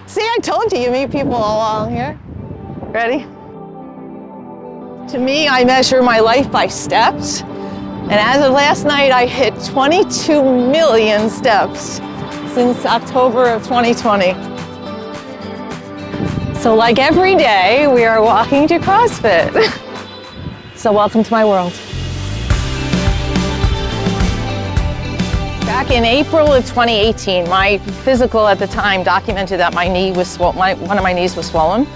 See, I told you, you meet people along here. Ready? To me, I measure my life by steps. And as of last night, I hit 22 million steps since October of 2020. So like every day, we are walking to CrossFit. So welcome to my world. Back in April of 2018, my physical at the time documented that my knee was swollen. One of my knees was swollen.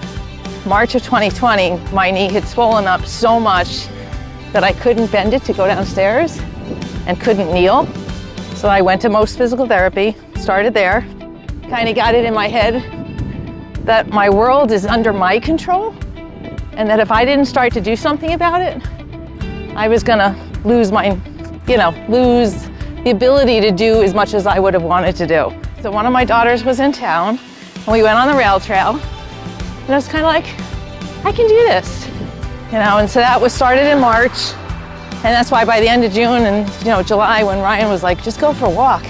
March of 2020, my knee had swollen up so much that I couldn't bend it to go downstairs and couldn't kneel. So I went to most physical therapy, started there, kind of got it in my head that my world is under my control and that if I didn't start to do something about it, I was gonna lose lose the ability to do as much as I would have wanted to do. So one of my daughters was in town and we went on the rail trail and I was kind of like, I can do this, and so that was started in March, and that's why by the end of June and July, when Ryan was like, just go for a walk,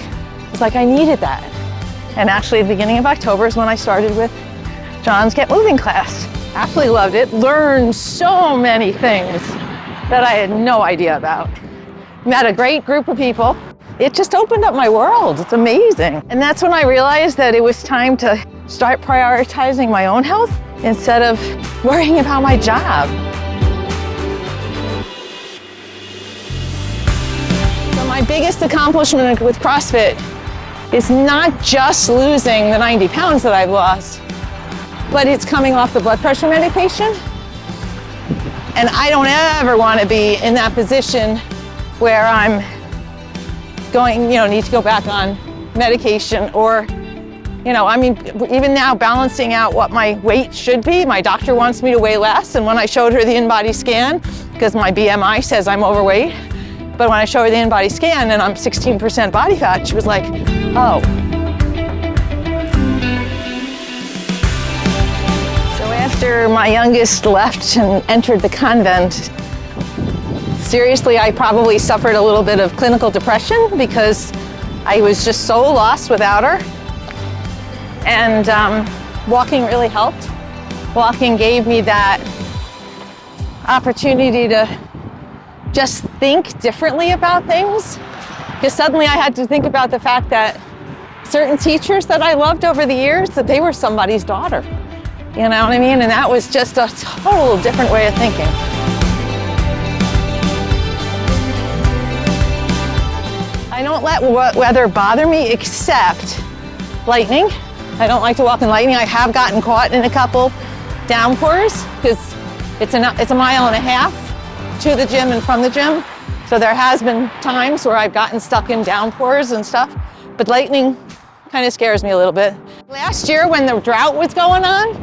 it's like I needed that. And actually at the beginning of October is when I started with Jon's Get Moving class. Absolutely loved it, learned so many things that I had no idea about. Met a great group of people. It just opened up my world. It's amazing. And that's when I realized that it was time to start prioritizing my own health instead of worrying about my job. So my biggest accomplishment with CrossFit is not just losing the 90 pounds that I've lost, but it's coming off the blood pressure medication. And I don't ever want to be in that position where I'm going, need to go back on medication or, even now balancing out what my weight should be. My doctor wants me to weigh less. And when I showed her the in-body scan, because my BMI says I'm overweight, but when I showed her the in-body scan and I'm 16% body fat, she was like, oh. So after my youngest left and entered the convent, seriously, I probably suffered a little bit of clinical depression because I was just so lost without her. And walking really helped. Walking gave me that opportunity to just think differently about things. Because suddenly I had to think about the fact that certain teachers that I loved over the years, that they were somebody's daughter. You know what I mean? And that was just a total different way of thinking. I don't let weather bother me except lightning. I don't like to walk in lightning. I have gotten caught in a couple downpours because it's a mile and a half to the gym and from the gym. So there has been times where I've gotten stuck in downpours and stuff, but lightning kind of scares me a little bit. Last year when the drought was going on,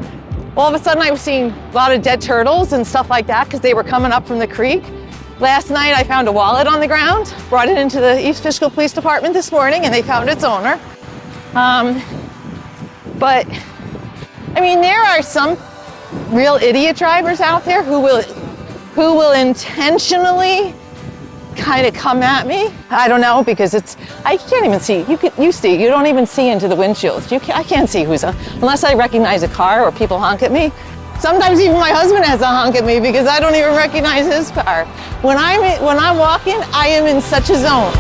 all of a sudden I was seeing a lot of dead turtles and stuff like that because they were coming up from the creek. Last night I found a wallet on the ground, brought it into the East Fishkill Police Department this morning and they found its owner. But there are some real idiot drivers out there who will intentionally kind of come at me. I don't know, because I can't even see. You don't even see into the windshield. I can't see unless I recognize a car or people honk at me. Sometimes even my husband has to honk at me because I don't even recognize his car. When I'm walking, I am in such a zone.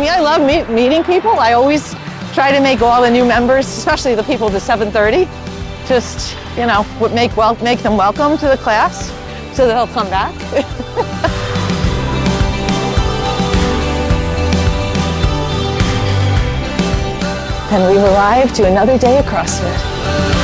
I love meeting people. I always try to make all the new members, especially the people to 7:30, just, make them welcome to the class so they'll come back. And we've arrived to another day of CrossFit.